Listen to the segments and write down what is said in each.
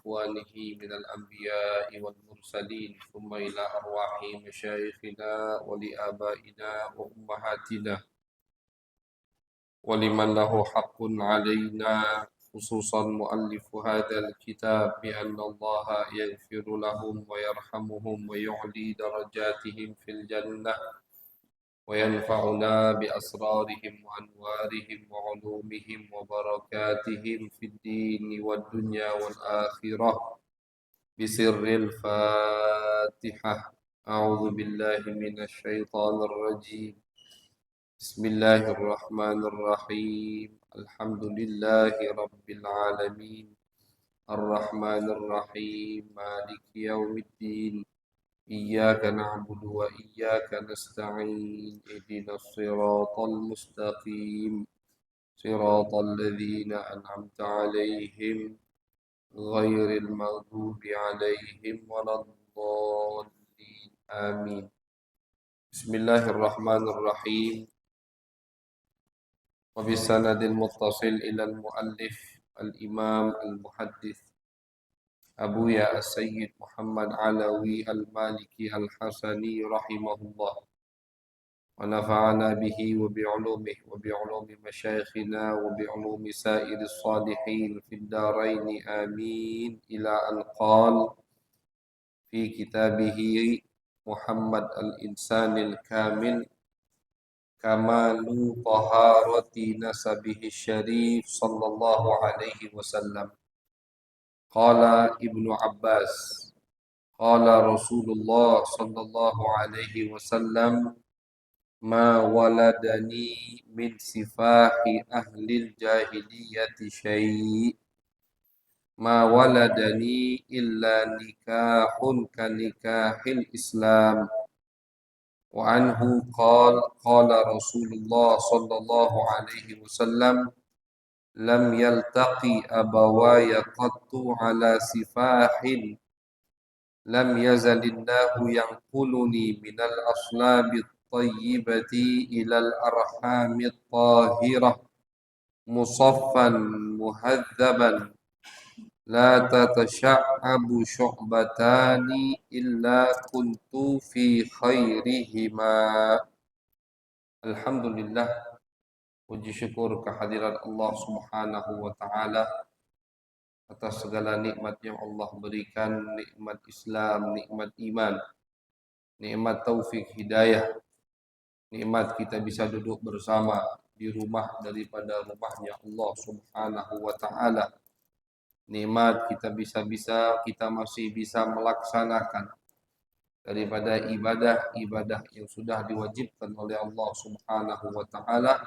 إخوانه من الأنبياء والمرسلين ثم إلى أرواح مشايخنا ولآبائنا وأمهاتنا ولمن له حق علينا خصوصا مؤلف هذا الكتاب بأن الله يغفر لهم ويرحمهم ويعلي درجاتهم في الجنة وينفعنا بأسرارهم وأنوارهم وعلومهم وبركاتهم في الدين والدنيا والآخرة بسر الفاتحة. أعوذ بالله من الشيطان الرجيم. بسم الله الرحمن الرحيم. الحمد لله رب العالمين الرحمن الرحيم مالك يوم الدين إياك نعبد وإياك نستعين اهدنا الصراط المستقيم صراط الذين أنعمت عليهم غير المغضوب عليهم ولا الضالين آمين. بسم الله الرحمن الرحيم. وبسند المتصل إلى المؤلف الإمام المحدث أبويا السيد محمد علوي المالكي الحسني رحمه الله ونفعنا به وبعلومه وبعلوم مشايخنا وبعلوم سائر الصالحين في الدارين آمين إلى أن قال في كتابه محمد الإنسان الكامل كمال طهارة نسبه الشريف صلى الله عليه وسلم. قال ابن عباس قال رسول الله صلى الله عليه وسلم ما ولدني من سفاح أهل الجاهلية شيء ما ولدني إلا نكاح كنكاح الإسلام. وعنه قال قال رسول الله صلى الله عليه وسلم لم يلتقي أبواي قط على سفاح لم يزل الله ينقلني من الأصلاب الطيبة إلى الأرحام الطاهرة مصفا مهذبا لا تتشعب شعبتان إلا كنت في خيرهما. Alhamdulillah, puji syukur kehadiran Allah Subhanahu wa taala atas segala nikmat yang Allah berikan, nikmat Islam, nikmat iman, nikmat taufik hidayah, nikmat kita bisa duduk bersama di rumah daripada rumahnya Allah Subhanahu wa taala. Nikmat kita masih bisa melaksanakan daripada ibadah-ibadah yang sudah diwajibkan oleh Allah Subhanahu wa taala.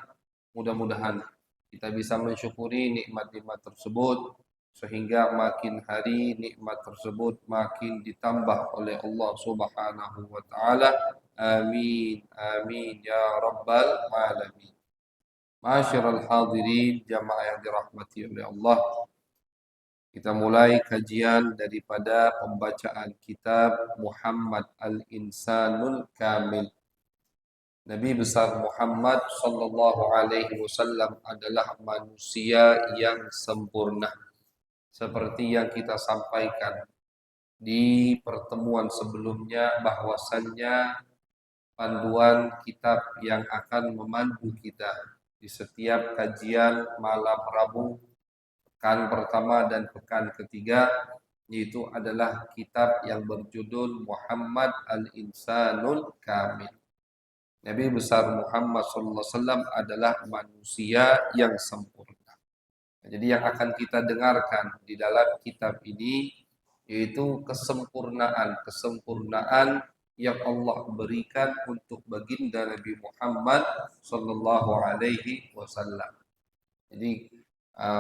Mudah-mudahan kita bisa mensyukuri nikmat-nikmat tersebut sehingga makin hari nikmat tersebut makin ditambah oleh Allah Subhanahu wa taala. Amin amin ya rabbal alamin. Ma'asyiral hadirin, jamaah yang dirahmati oleh Allah. Kita mulai kajian daripada pembacaan kitab Muhammad Al-Insanul Kamil. Nabi besar Muhammad sallallahu alaihi wasallam adalah manusia yang sempurna. Seperti yang kita sampaikan di pertemuan sebelumnya bahwasannya panduan kitab yang akan memandu kita di setiap kajian malam Rabu pekan pertama dan pekan ketiga, yaitu adalah kitab yang berjudul Muhammad Al-Insanul Kamil. Nabi besar Muhammad SAW adalah manusia yang sempurna. Jadi yang akan kita dengarkan di dalam kitab ini yaitu kesempurnaan yang Allah berikan untuk baginda Nabi Muhammad SAW. Jadi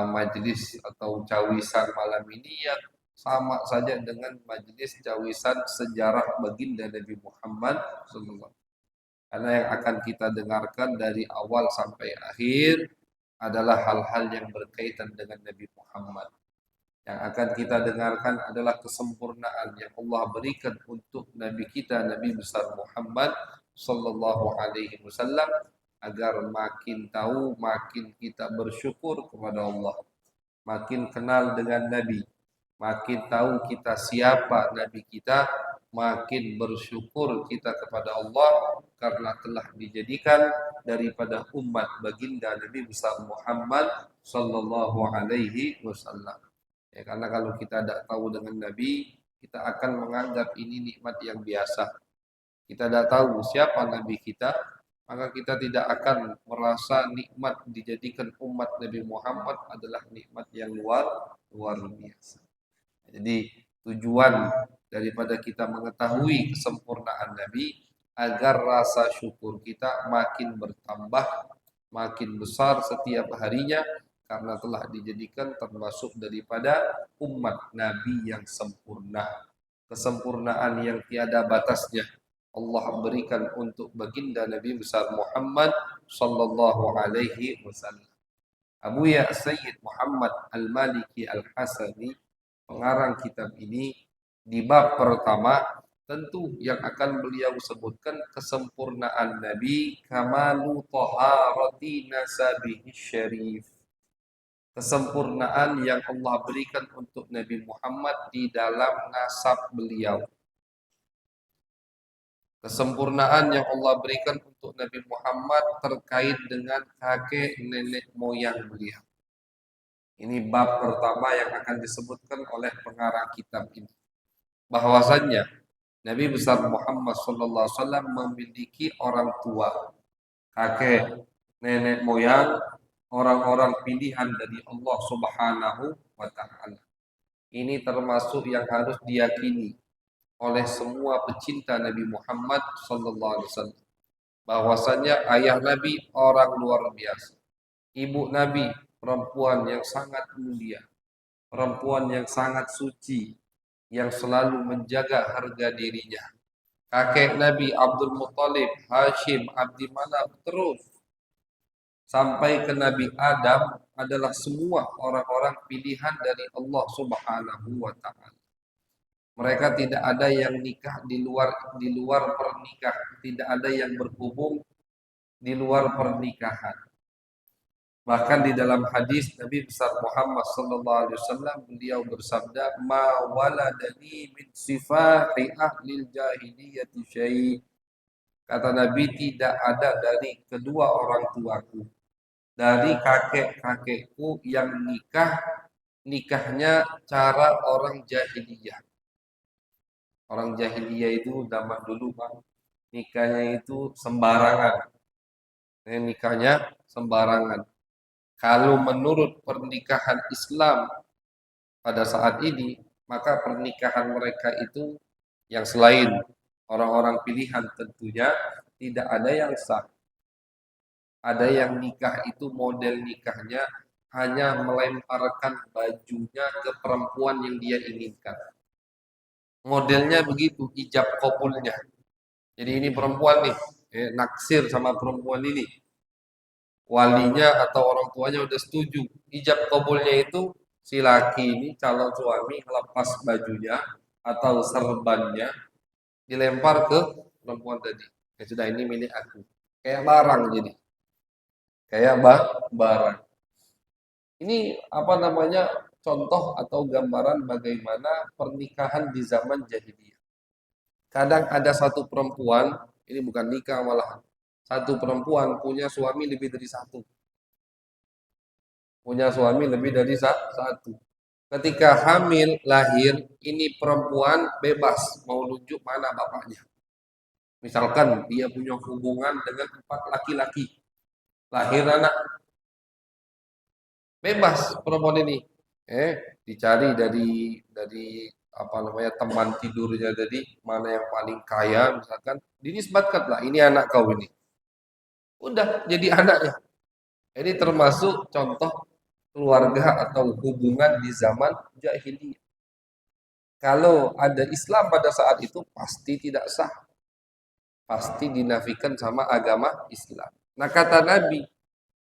majelis atau cawisan malam ini yang sama saja dengan majelis cawisan sejarah baginda Nabi Muhammad SAW. Karena yang akan kita dengarkan dari awal sampai akhir adalah hal-hal yang berkaitan dengan Nabi Muhammad. Yang akan kita dengarkan adalah kesempurnaan yang Allah berikan untuk Nabi kita, Nabi besar Muhammad sallallahu alaihi wasallam, agar makin tahu, makin kita bersyukur kepada Allah, makin kenal dengan Nabi, Makin tahu kita siapa Nabi kita, makin bersyukur kita kepada Allah karena telah dijadikan daripada umat baginda Nabi besar Muhammad sallallahu alaihi wasallam. Ya, karena kalau kita tidak tahu dengan Nabi, kita akan menganggap ini nikmat yang biasa. Kita tidak tahu siapa Nabi kita, maka kita tidak akan merasa nikmat dijadikan umat Nabi Muhammad adalah nikmat yang luar biasa. Jadi tujuan daripada kita mengetahui kesempurnaan Nabi agar rasa syukur kita makin bertambah, makin besar setiap harinya karena telah dijadikan termasuk daripada umat Nabi yang sempurna. Kesempurnaan yang tiada batasnya Allah berikan untuk baginda Nabi besar Muhammad sallallahu alaihi wasallam. Abu Ya Sayyid Muhammad Al-Maliki Al-Hasani, pengarang kitab ini, di bab pertama tentu yang akan beliau sebutkan kesempurnaan Nabi, kamalu taharati nasabihi syarif. Kesempurnaan yang Allah berikan untuk Nabi Muhammad di dalam nasab beliau. Kesempurnaan yang Allah berikan untuk Nabi Muhammad terkait dengan kakek nenek moyang beliau. Ini bab pertama yang akan disebutkan oleh pengarang kitab ini. Bahwasannya Nabi besar Muhammad SAW memiliki orang tua, kakek, nenek moyang, orang-orang pilihan dari Allah Subhanahu wa Ta'ala. Ini termasuk yang harus diyakini oleh semua pecinta Nabi Muhammad SAW. Bahwasannya ayah Nabi orang luar biasa, ibu Nabi perempuan yang sangat mulia, perempuan yang sangat suci, yang selalu menjaga harga dirinya. Kakek Nabi Abdul Muttalib, Hashim, Abdi Manaf, terus sampai ke Nabi Adam adalah semua orang-orang pilihan dari Allah Subhanahu wa Ta'ala. Mereka tidak ada yang nikah di luar pernikahan, tidak ada yang berhubung di luar pernikahan. Bahkan di dalam hadis Nabi besar Muhammad sallallahu alaihi wasallam beliau bersabda, "Ma waladani min sifati ahli jahiliyati syai." Kata Nabi, tidak ada dari kedua orang tuaku, dari kakek-kakekku yang nikahnya cara orang jahiliyah. Orang jahiliyah itu zaman dulu, Bang, nikahnya itu sembarangan. Nikahnya sembarangan. Kalau menurut pernikahan Islam pada saat ini, maka pernikahan mereka itu yang selain orang-orang pilihan tentunya tidak ada yang sah. Ada yang nikah itu model nikahnya hanya melemparkan bajunya ke perempuan yang dia inginkan. Modelnya begitu, ijab kabulnya. Jadi ini perempuan nih, naksir sama perempuan ini. Walinya atau orang tuanya udah setuju. Ijab kabulnya itu si laki ini calon suami lepas bajunya atau serbannya dilempar ke perempuan tadi. Ya sudah, ini milik aku. Kayak barang jadi. Kayak barang. Ini apa namanya? Contoh atau gambaran bagaimana pernikahan di zaman jahiliyah. Kadang ada satu perempuan, ini bukan nikah malahan. Satu perempuan punya suami lebih dari satu. Punya suami lebih dari satu. Ketika hamil, lahir, ini perempuan bebas mau nunjuk mana bapaknya. Misalkan dia punya hubungan dengan 4 laki-laki. Lahir anak. Bebas perempuan ini. Dicari dari apa namanya teman tidurnya tadi, mana yang paling kaya misalkan, dinisbatkanlah ini anak kau ini. Udah jadi anaknya. Ini termasuk contoh keluarga atau hubungan di zaman jahiliyah. Kalau ada Islam pada saat itu pasti tidak sah. Pasti dinafikan sama agama Islam. Nah kata Nabi,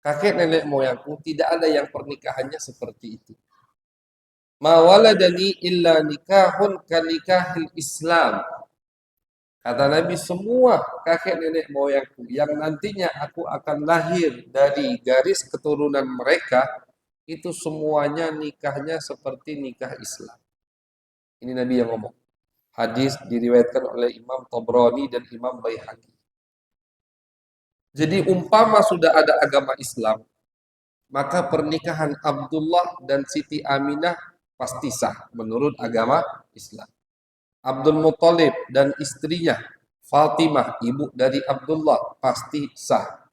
kakek nenek moyangku tidak ada yang pernikahannya seperti itu. Ma waladani illa nikahun kanikahil Islam. Kata Nabi, semua kakek nenek moyangku yang nantinya aku akan lahir dari garis keturunan mereka, itu semuanya nikahnya seperti nikah Islam. Ini Nabi yang ngomong. Hadis diriwayatkan oleh Imam Tabrani dan Imam Baihaqi. Jadi umpama sudah ada agama Islam, maka pernikahan Abdullah dan Siti Aminah pasti sah menurut agama Islam. Abdul Muthalib dan istrinya Fatimah, ibu dari Abdullah, pasti sah.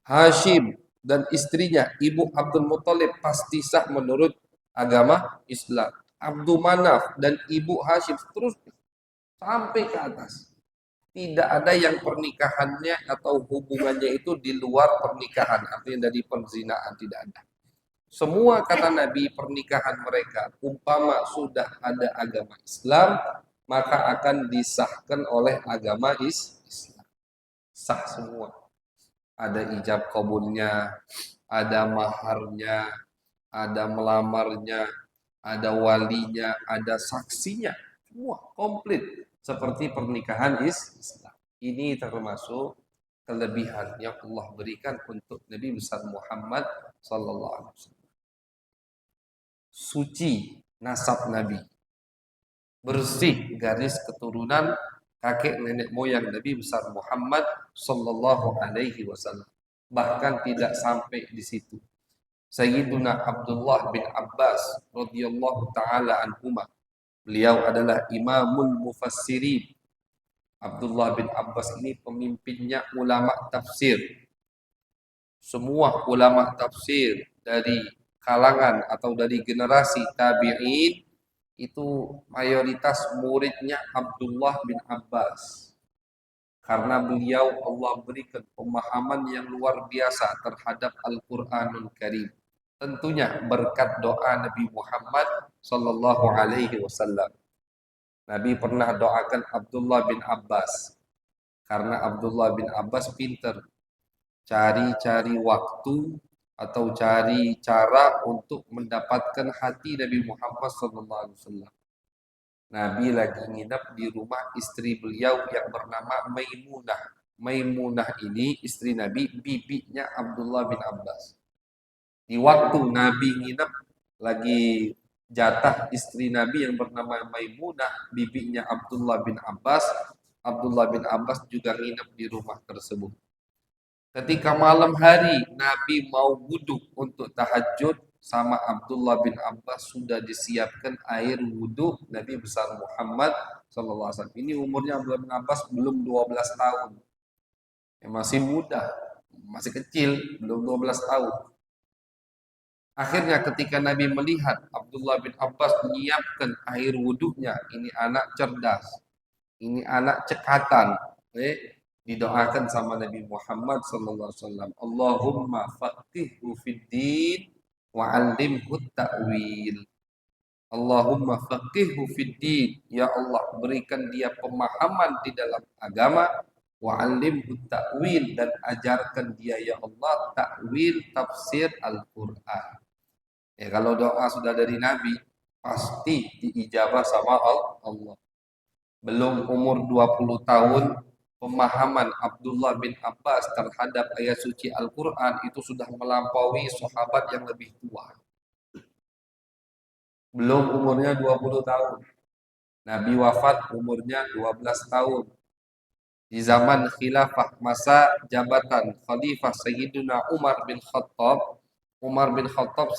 Hashim dan istrinya ibu Abdul Muthalib pasti sah menurut agama Islam. Abdul Manaf dan ibu Hashim terus sampai ke atas. Tidak ada yang pernikahannya atau hubungannya itu di luar pernikahan, artinya dari perzinaan, tidak ada. Semua kata Nabi pernikahan mereka umpama sudah ada agama Islam, maka akan disahkan oleh agama Islam. Sah semua. Ada ijab kabulnya, ada maharnya, ada melamarnya, ada walinya, ada saksinya. Semua komplit seperti pernikahan Islam. Ini termasuk kelebihan yang Allah berikan untuk Nabi besar Muhammad sallallahu alaihi wasallam. Suci nasab Nabi, bersih garis keturunan kakek nenek moyang Nabi besar Muhammad sallallahu alaihi wasallam. Bahkan tidak sampai di situ. Sayyiduna Abdullah bin Abbas radhiyallahu taala anhuma. Beliau adalah imamul mufassirin. Abdullah bin Abbas ini pemimpinnya ulama tafsir. Semua ulama tafsir dari kalangan atau dari generasi tabi'in itu mayoritas muridnya Abdullah bin Abbas. Karena beliau Allah berikan pemahaman yang luar biasa terhadap Al-Qur'anul Karim. Tentunya berkat doa Nabi Muhammad sallallahu alaihi wasallam. Nabi pernah doakan Abdullah bin Abbas karena Abdullah bin Abbas pinter cari-cari waktu atau cari cara untuk mendapatkan hati Nabi Muhammad SAW. Nabi lagi nginap di rumah istri beliau yang bernama Maimunah. Maimunah ini istri Nabi, bibinya Abdullah bin Abbas. Di waktu Nabi nginap lagi jatah istri Nabi yang bernama Maimunah, bibinya Abdullah bin Abbas. Abdullah bin Abbas juga nginap di rumah tersebut. Ketika malam hari Nabi mau wudhu untuk tahajud, sama Abdullah bin Abbas sudah disiapkan air wudhu Nabi besar Muhammad SAW. Ini umurnya Abdullah bin Abbas belum 12 tahun. Ya, masih muda, masih kecil, belum 12 tahun. Akhirnya ketika Nabi melihat Abdullah bin Abbas menyiapkan air wudhunya, ini anak cerdas, ini anak cekatan. Didoakan sama Nabi Muhammad SAW. Allahumma faqihhu fid din wa 'allimhu ta'wil. Allahumma faqihhu fid din. Ya Allah, berikan dia pemahaman di dalam agama, wa 'allimhu ta'wil, dan ajarkan dia ya Allah ta'wil tafsir Al-Qur'an. Ya, kalau doa sudah dari Nabi pasti diijabah sama Allah. Belum umur 20 tahun, pemahaman Abdullah bin Abbas terhadap ayat suci Al-Quran itu sudah melampaui sahabat yang lebih tua. Belum umurnya 20 tahun. Nabi wafat umurnya 12 tahun. Di zaman khilafah, masa jabatan Khalifah Sayyidina Umar bin Khattab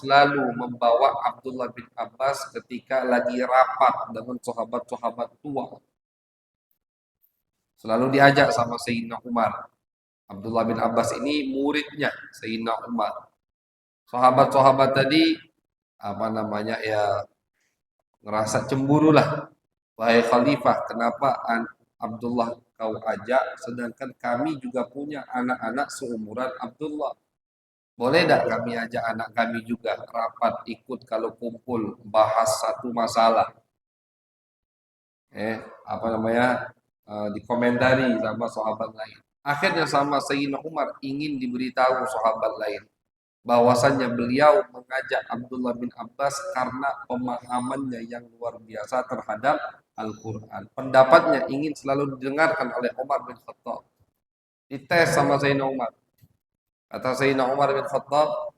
selalu membawa Abdullah bin Abbas ketika lagi rapat dengan sahabat-sahabat tua. Selalu diajak sama Sayyidina Umar. Abdullah bin Abbas ini muridnya Sayyidina Umar. Sahabat-sahabat tadi ngerasa cemburu lah. Wahai Khalifah, kenapa Abdullah kau ajak sedangkan kami juga punya anak-anak seumuran Abdullah? Boleh tak kami ajak anak kami juga rapat ikut kalau kumpul bahas satu masalah? Dikomentari sama sahabat lain. Akhirnya sama Sayyidina Umar ingin diberitahu sahabat lain bahwasannya beliau mengajak Abdullah bin Abbas karena pemahamannya yang luar biasa terhadap Al-Quran. Pendapatnya ingin selalu didengarkan oleh Umar bin Khattab. Dites sama Sayyidina Umar. Kata Sayyidina Umar bin Khattab,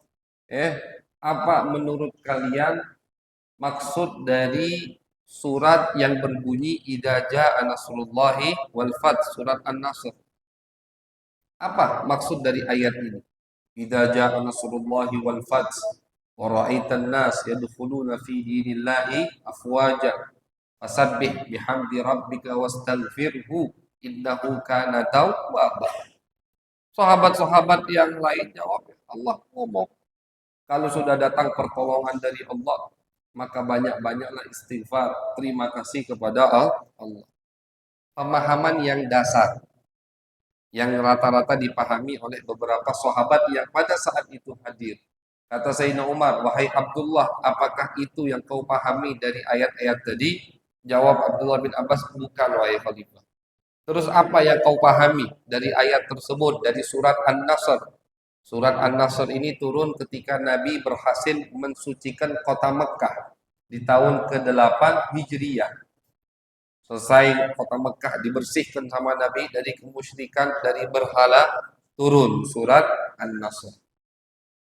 apa menurut kalian maksud dari surat yang berbunyi idza jaa nasrullahi wal fath, surat An-Nasr. Apa maksud dari ayat ini? Idza jaa nasrullahi wal fath wa ra'aitan nas yadkhuluna fi dinillahi afwaja fasabbih bihamdi rabbika wastaghfirhu innahu kana tawwaba. Sahabat-sahabat yang lain jawab, Allah ngomong, kalau sudah datang pertolongan dari Allah, maka banyak-banyaklah istighfar, terima kasih kepada Allah. Pemahaman yang dasar, yang rata-rata dipahami oleh beberapa sahabat yang pada saat itu hadir. Kata Sayyidina Umar, wahai Abdullah, apakah itu yang kau pahami dari ayat-ayat tadi? Jawab Abdullah bin Abbas, bukan wahai Khalifah. Terus apa yang kau pahami dari ayat tersebut, dari surat An-Nasr? Surat An-Nasr ini turun ketika Nabi berhasil mensucikan kota Mekah di tahun ke-8 Hijriyah. Selesai kota Mekah dibersihkan sama Nabi dari kemusyrikan, dari berhala, turun surat An-Nasr.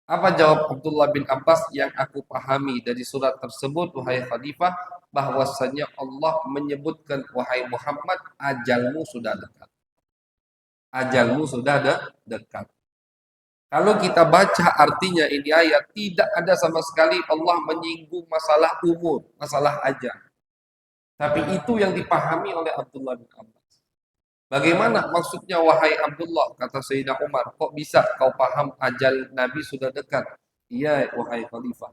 Apa jawab Abdullah bin Abbas? Yang aku pahami dari surat tersebut, wahai Khalifah, bahwasanya Allah menyebutkan, wahai Muhammad, ajalmu sudah dekat. Ajalmu sudah dekat. Kalau kita baca artinya ini ayat, tidak ada sama sekali Allah menyinggung masalah umur, masalah ajal. Tapi itu yang dipahami oleh Abdullah bin Abbas. Bagaimana maksudnya wahai Abdullah, kata Sayyidina Umar, kok bisa kau paham ajal Nabi sudah dekat? Iya wahai Khalifah.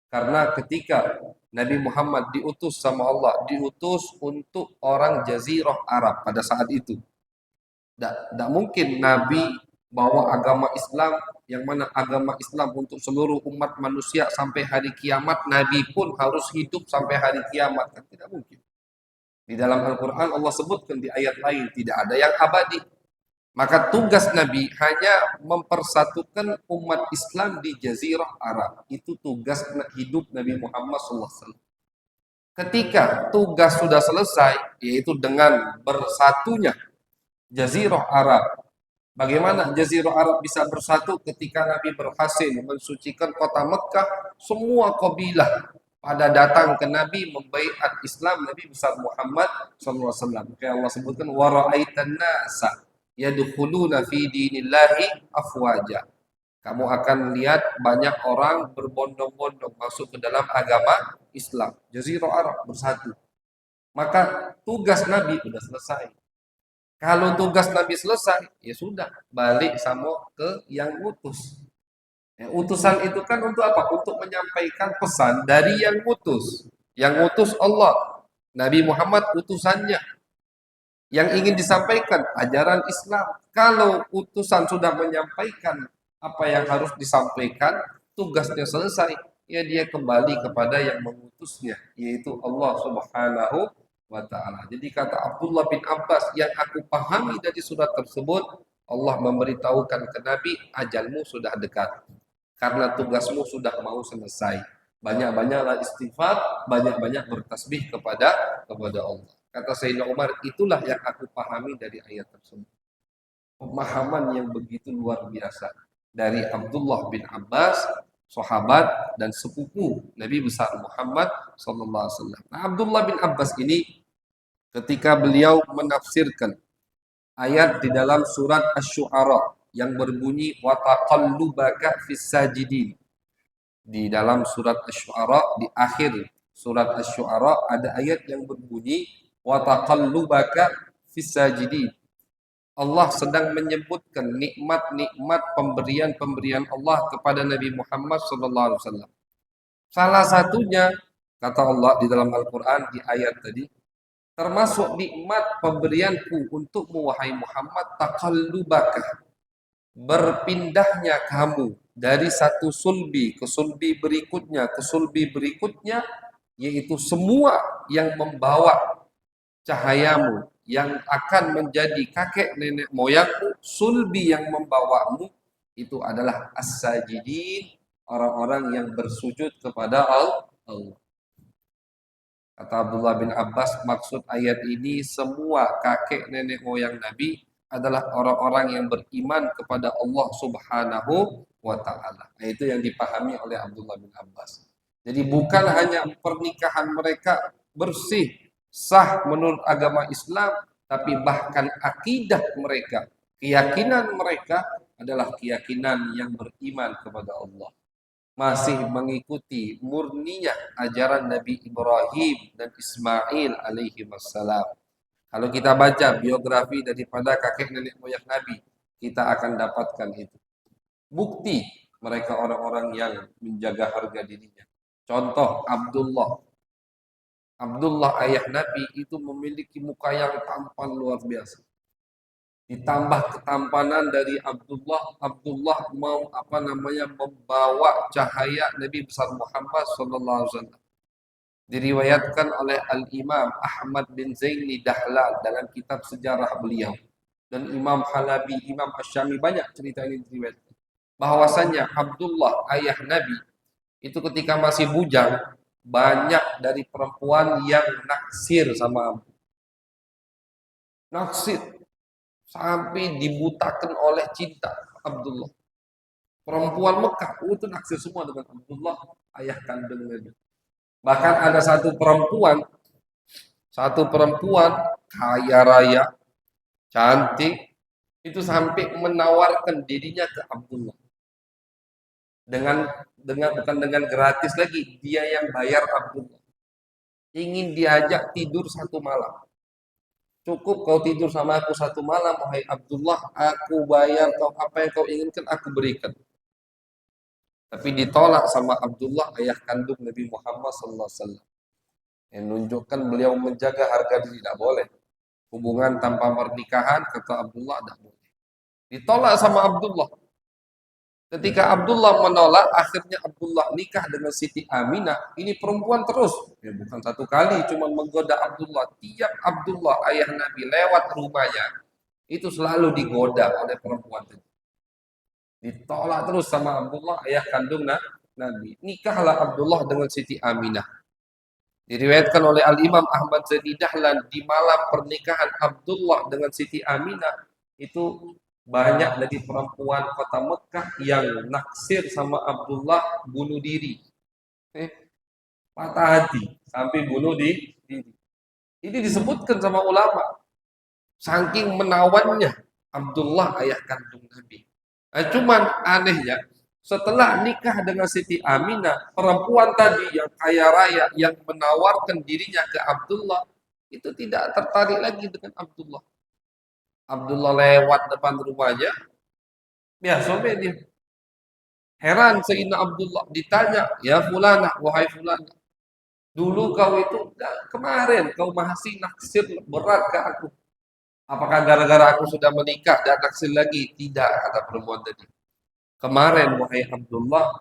Karena ketika Nabi Muhammad diutus sama Allah, diutus untuk orang Jazirah Arab pada saat itu. Tidak mungkin Nabi bawa agama Islam, yang mana agama Islam untuk seluruh umat manusia sampai hari kiamat. Nabi pun harus hidup sampai hari kiamat, kan tidak mungkin. Di dalam Al-Quran Allah sebutkan di ayat lain, tidak ada yang abadi. Maka tugas Nabi hanya mempersatukan umat Islam di Jazirah Arab. Itu tugas hidup Nabi Muhammad SAW. Ketika tugas sudah selesai, yaitu dengan bersatunya Jazirah Arab. Bagaimana Jazirah Arab bisa bersatu ketika Nabi berhasil mensucikan kota Mekah? Semua kabilah pada datang ke Nabi membaiat Islam Nabi besar Muhammad SAW. Kayak Allah sebutkan, wa ra'aitan nasa yadkhuluna fi dinillahi afwaja. Kamu akan lihat banyak orang berbondong-bondong masuk ke dalam agama Islam. Jazirah Arab bersatu. Maka tugas Nabi sudah selesai. Kalau tugas Nabi selesai, ya sudah, balik sama ke yang utus. Ya, utusan itu kan untuk apa? Untuk menyampaikan pesan dari yang utus. Yang utus Allah. Nabi Muhammad utusannya. Yang ingin disampaikan ajaran Islam. Kalau utusan sudah menyampaikan apa yang harus disampaikan, tugasnya selesai, ya dia kembali kepada yang mengutusnya, yaitu Allah Subhanahu wa ta'ala. Jadi kata Abdullah bin Abbas, yang aku pahami dari surat tersebut, Allah memberitahukan ke Nabi, ajalmu sudah dekat. Karena tugasmu sudah mau selesai. Banyak-banyaklah istighfar, banyak-banyak bertasbih kepada Allah. Kata Sayyidina Umar, itulah yang aku pahami dari ayat tersebut. Pemahaman yang begitu luar biasa dari Abdullah bin Abbas, sahabat dan sepupu Nabi besar Muhammad sallallahu alaihi wasallam. Nah, Abdullah bin Abbas ini ketika beliau menafsirkan ayat di dalam surat Asy-Syu'ara yang berbunyi wa taqallubaka fis sajidin. Di dalam surat Asy-Syu'ara, di akhir surat Asy-Syu'ara ada ayat yang berbunyi wa taqallubaka fis sajidin. Allah sedang menyebutkan nikmat-nikmat pemberian-pemberian Allah kepada Nabi Muhammad SAW. Salah satunya, kata Allah di dalam Al-Quran di ayat tadi, termasuk nikmat pemberianku untukmu wahai Muhammad, taqallubaka, berpindahnya kamu dari satu sulbi ke sulbi berikutnya, ke sulbi berikutnya, yaitu semua yang membawa cahayamu, yang akan menjadi kakek nenek moyangmu, sulbi yang membawamu, itu adalah as-sajidin, orang-orang yang bersujud kepada Allah. Kata Abdullah bin Abbas, maksud ayat ini semua kakek nenek moyang Nabi adalah orang-orang yang beriman kepada Allah Subhanahu wa ta'ala. Nah, itu yang dipahami oleh Abdullah bin Abbas. Jadi bukan hanya pernikahan mereka bersih, sah menurut agama Islam, tapi bahkan akidah mereka, keyakinan mereka adalah keyakinan yang beriman kepada Allah. Masih mengikuti murninya ajaran Nabi Ibrahim dan Ismail alaihi wassalam. Kalau kita baca biografi daripada kakek nenek moyang Nabi, kita akan dapatkan itu. Bukti mereka orang-orang yang menjaga harga dirinya. Contoh Abdullah. Abdullah ayah Nabi itu memiliki muka yang tampan luar biasa. Ditambah ketampanan dari Abdullah, Abdullah mau membawa cahaya Nabi besar Muhammad sallallahu alaihi wasallam. Diriwayatkan oleh Al-Imam Ahmad bin Zaini Dahlan dalam kitab sejarah beliau. Dan Imam Halabi, Imam Asyami, banyak cerita ini diriwayatkan. Bahwasanya Abdullah ayah Nabi itu ketika masih bujang, banyak dari perempuan yang naksir sama Abu. Naksir sampai dibutakan oleh cinta Abdullah. Perempuan Mekah itu naksir semua dengan Abdullah ayah kandung Nabi. Bahkan ada satu perempuan kaya raya, cantik, itu sampai menawarkan dirinya ke Abdullah. Bukan dengan gratis lagi, dia yang bayar Abdullah. Ingin diajak tidur satu malam. Cukup kau tidur sama aku satu malam, wahai Abdullah, aku bayar kau apa yang kau inginkan, aku berikan. Tapi ditolak sama Abdullah, ayah kandung Nabi Muhammad SAW. Yang menunjukkan beliau menjaga harga diri, tidak boleh. Hubungan tanpa pernikahan, kata Abdullah, tidak boleh. Ditolak sama Abdullah. Ketika Abdullah menolak, akhirnya Abdullah nikah dengan Siti Aminah. Ini perempuan terus. Ya, bukan satu kali, cuma menggoda Abdullah. Tiap Abdullah, ayah Nabi, lewat rumahnya, itu selalu digoda oleh perempuan itu. Ditolak terus sama Abdullah, ayah kandung Nabi. Nikahlah Abdullah dengan Siti Aminah. Diriwayatkan oleh Al-Imam Ahmad Zaini Dahlan, di malam pernikahan Abdullah dengan Siti Aminah, itu banyak dari perempuan kota Mekah yang naksir sama Abdullah bunuh diri. Patah hati sampai bunuh diri. Ini disebutkan sama ulama. Saking menawannya Abdullah ayah kandung Nabi. Cuman anehnya, setelah nikah dengan Siti Aminah, perempuan tadi yang kaya raya yang menawarkan dirinya ke Abdullah itu tidak tertarik lagi dengan Abdullah. Abdullah lewat depan rumahnya, biasa dia. Heran Sayyidina Abdullah, ditanya, ya fulana, wahai fulana, dulu kau itu, kemarin kau masih naksir berat ke aku. Apakah gara-gara aku sudah menikah dan naksir lagi? Tidak, kata perempuan tadi. Kemarin wahai Abdullah,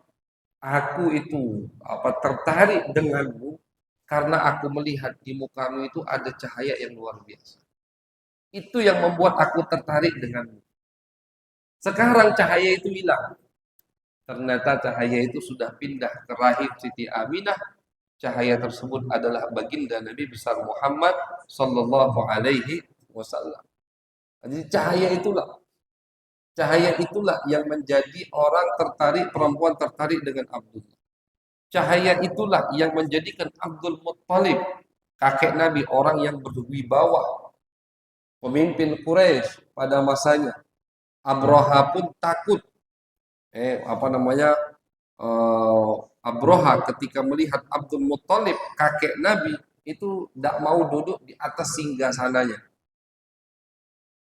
aku itu tertarik denganmu karena aku melihat di mukamu itu ada cahaya yang luar biasa. Itu yang membuat aku tertarik denganmu. Sekarang cahaya itu hilang. Ternyata cahaya itu sudah pindah ke rahim Siti Aminah. Cahaya tersebut adalah baginda Nabi besar Muhammad sallallahu alaihi wasallam. Jadi cahaya itulah yang menjadi orang tertarik, perempuan tertarik dengan Abdullah. Cahaya itulah yang menjadikan Abdul Muttalib, kakek Nabi, orang yang berwibawa, pemimpin Quraisy pada masanya. Abroha pun takut. Abroha ketika melihat Abdul Muttalib, kakek Nabi, itu tidak mau duduk di atas singgasananya.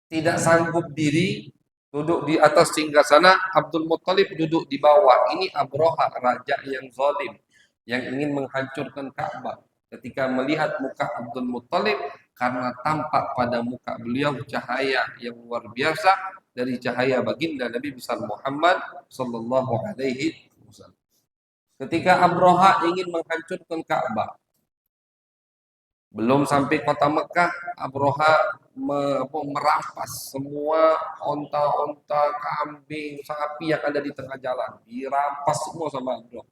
Tidak sanggup diri duduk di atas singgasana, Abdul Muttalib duduk di bawah. Ini Abroha, raja yang zalim, yang ingin menghancurkan Ka'bah. Ketika melihat muka Abdul Muttalib, karena tampak pada muka beliau cahaya yang luar biasa dari cahaya baginda Nabi besar Muhammad sallallahu alaihi wasallam. Ketika Abroha ingin menghancurkan Ka'bah, belum sampai kota Mekah, Abroha merampas semua onta-onta, kambing, sapi yang ada di tengah jalan. Dirampas semua sama Abroha.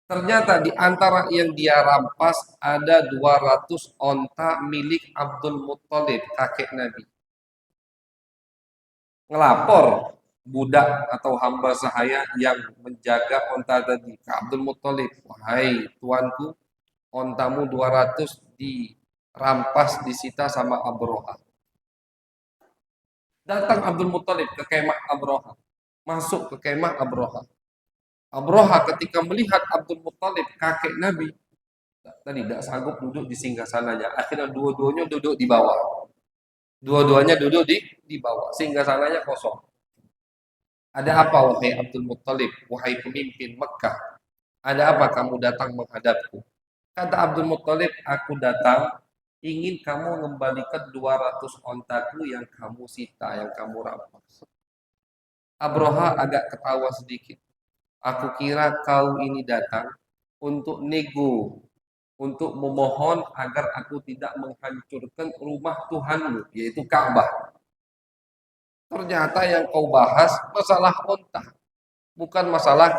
Ternyata di antara yang dia rampas ada 200 onta milik Abdul Muttalib, kakek Nabi. Ngelapor budak atau hamba sahaya yang menjaga onta tadi ke Abdul Muttalib. Wahai tuanku, ontamu 200 dirampas, disita sama Abroha. Datang Abdul Muthalib ke kemah Abroha, masuk ke kemah Abroha. Abroha ketika melihat Abdul Muthalib, kakek Nabi, tadi tidak sanggup duduk di singgasananya. Akhirnya dua-duanya duduk di bawah. Dua-duanya duduk di bawah. Singgasananya kosong. Ada apa wahai Abdul Muthalib, wahai pemimpin Mekah? Ada apa kamu datang menghadapku? Kata Abdul Muthalib, aku datang ingin kamu mengembalikan 200 ontaku yang kamu sita, yang kamu rampas. Abroha agak ketawa sedikit. Aku kira kau ini datang untuk nego, untuk memohon agar aku tidak menghancurkan rumah Tuhanmu, yaitu Ka'bah. Ternyata yang kau bahas masalah onta, bukan masalah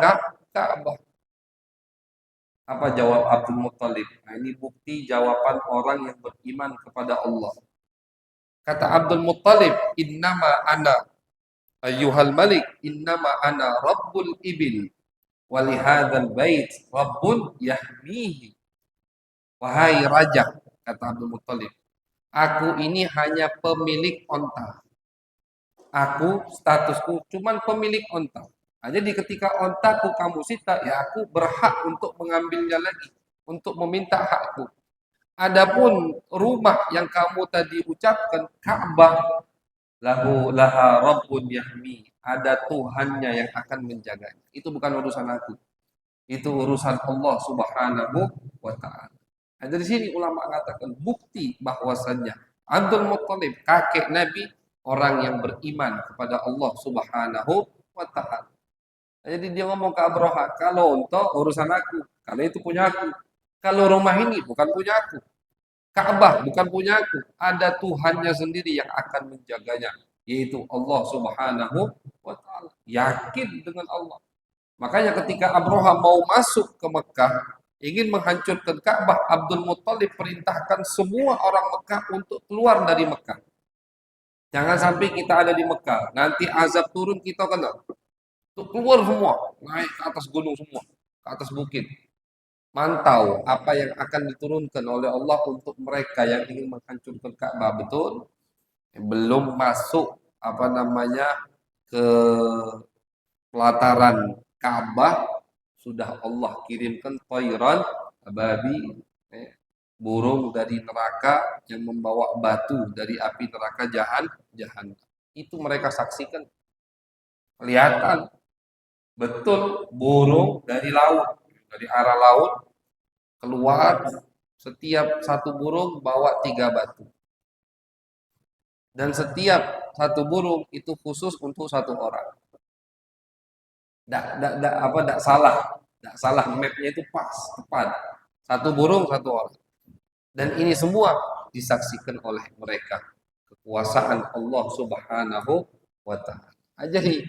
Ka'bah. Apa jawab Abdul Muthalib? Nah, ini bukti jawaban orang yang beriman kepada Allah. Kata Abdul Muthalib, innama ana ayyuhal malik, innama ana rabbul ibil, walihadzal bait rabbun yahmihi. Wahai raja, kata Abdul Muthalib, aku ini hanya pemilik onta. Aku, statusku cuman pemilik onta. Nah, jadi ketika ontaku kamu sita, ya aku berhak untuk mengambilnya lagi, untuk meminta hakku. Adapun rumah yang kamu tadi ucapkan, Ka'bah, lahu laha rabbun yahmi, ada Tuhannya yang akan menjaganya. Itu bukan urusan aku. Itu urusan Allah Subhanahu wa taala. Nah, dari sini ulama mengatakan bukti bahwasannya Abdul Muthalib, kakek Nabi, orang yang beriman kepada Allah Subhanahu wa taala. Jadi dia ngomong ke Abroha, kalau untuk urusan aku, kalau itu punya aku. Kalau rumah ini bukan punya aku. Ka'bah bukan punya aku. Ada Tuhannya sendiri yang akan menjaganya, yaitu Allah Subhanahu wa taala. Yakin dengan Allah. Makanya ketika Abroha mau masuk ke Mekah, ingin menghancurkan Ka'bah, Abdul Muthalib perintahkan semua orang Mekah untuk keluar dari Mekah. Jangan sampai kita ada di Mekah, nanti azab turun kita kena. Untuk keluar semua, naik ke atas gunung semua, ke atas bukit. Mantau apa yang akan diturunkan oleh Allah untuk mereka yang ingin menghancurkan Ka'bah. Betul? Belum masuk apa namanya ke pelataran Ka'bah, sudah Allah kirimkan tayran ababi, burung dari neraka yang membawa batu dari api neraka jahanam. Itu mereka saksikan, kelihatan betul burung dari laut, dari arah laut keluar, setiap satu burung bawa 3 batu. Dan setiap satu burung itu khusus untuk satu orang. Tidak salah mapnya itu pas, tepat. Satu burung satu orang. Dan ini semua disaksikan oleh mereka. Kekuasaan Allah Subhanahu wa taala. Jadi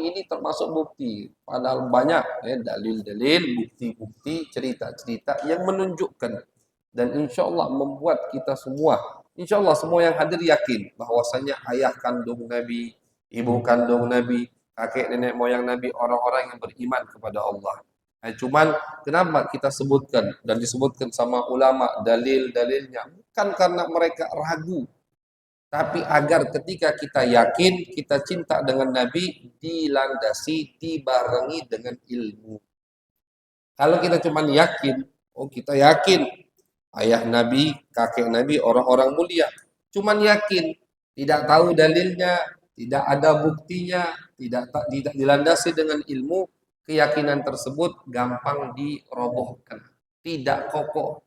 ini termasuk bukti. Padahal banyak dalil-dalil, bukti-bukti, cerita-cerita yang menunjukkan dan insya Allah membuat kita semua, insya Allah semua yang hadir yakin bahwasanya ayah kandung Nabi, ibu kandung Nabi, kakek nenek moyang Nabi, orang-orang yang beriman kepada Allah. Cuman kenapa kita sebutkan dan disebutkan sama ulama dalil-dalilnya bukan karena mereka ragu, tapi agar ketika kita yakin, kita cinta dengan Nabi, dilandasi, dibarengi dengan ilmu. Kalau kita cuma yakin, oh kita yakin, ayah Nabi, kakek Nabi, orang-orang mulia. Cuman yakin, tidak tahu dalilnya, tidak ada buktinya, tidak dilandasi dengan ilmu, keyakinan tersebut gampang dirobohkan, tidak kokoh.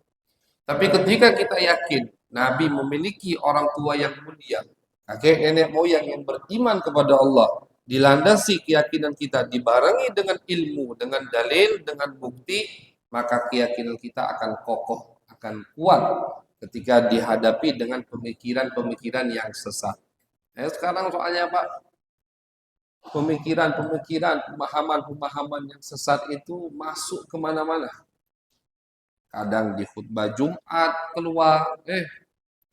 Tapi ketika kita yakin Nabi memiliki orang tua yang mulia, kakek nenek moyang yang beriman kepada Allah, dilandasi keyakinan kita dibarengi dengan ilmu, dengan dalil, dengan bukti, maka keyakinan kita akan kokoh, akan kuat ketika dihadapi dengan pemikiran-pemikiran yang sesat. Sekarang soalnya Pak, pemikiran-pemikiran, pemahaman-pemahaman yang sesat itu masuk kemana-mana. Kadang di khutbah Jumat keluar,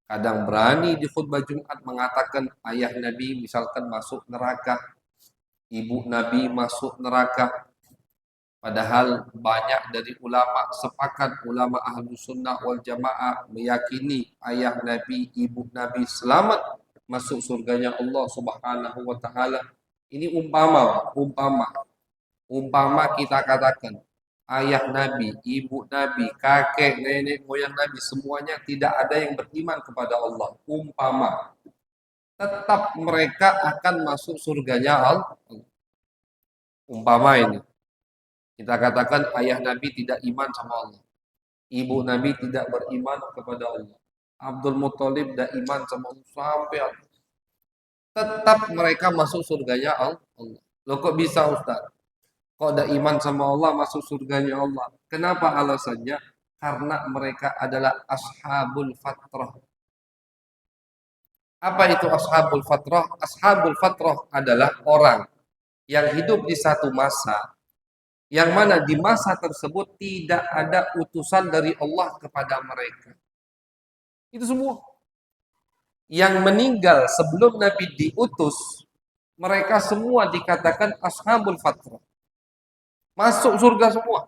kadang berani di khutbah Jumat mengatakan ayah Nabi misalkan masuk neraka, ibu Nabi masuk neraka. Padahal banyak dari ulama sepakat, ulama ahlu sunnah wal jamaah meyakini ayah Nabi, ibu Nabi selamat masuk surganya Allah Subhanahu wa taala. Ini umpama kita katakan ayah Nabi, ibu Nabi, kakek, nenek moyang Nabi semuanya tidak ada yang beriman kepada Allah. Umpama tetap mereka akan masuk surganya Allah. Umpama ini kita katakan ayah Nabi tidak iman sama Allah. Ibu Nabi tidak beriman kepada Allah. Abdul Muthalib tidak iman sama Allah sampai tetap mereka masuk surganya Allah. Loh kok bisa Ustaz? Kok ada iman sama Allah masuk surganya Allah? Kenapa alasannya? Karena mereka adalah ashabul fatrah. Apa itu ashabul fatrah? Ashabul fatrah adalah orang yang hidup di satu masa yang mana di masa tersebut tidak ada utusan dari Allah kepada mereka. Itu semua. Yang meninggal sebelum Nabi diutus, mereka semua dikatakan ashabul fatrah. Masuk surga semua.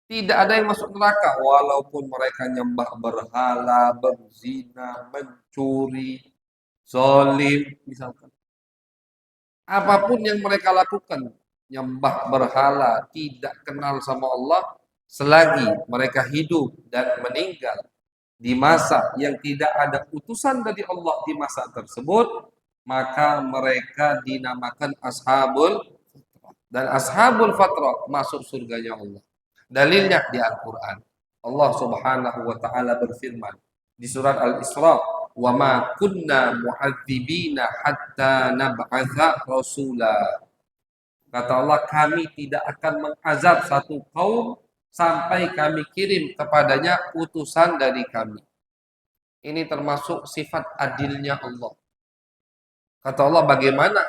Tidak ada yang masuk neraka walaupun mereka nyembah berhala, berzina, mencuri, zalim misalkan. Apapun yang mereka lakukan, nyembah berhala, tidak kenal sama Allah, selagi mereka hidup dan meninggal di masa yang tidak ada utusan dari Allah di masa tersebut, maka mereka dinamakan ashabul fatrah. Dan ashabul fatrah masuk surganya Allah. Dalilnya di Al-Quran. Allah Subhanahu wa taala berfirman di surat Al-Isra, "Wa ma kunna mu'adzibina hatta nab'atsa rasula." Kata Allah, kami tidak akan mengazab satu kaum sampai kami kirim kepadanya utusan dari kami. Ini termasuk sifat adilnya Allah. Kata Allah, bagaimana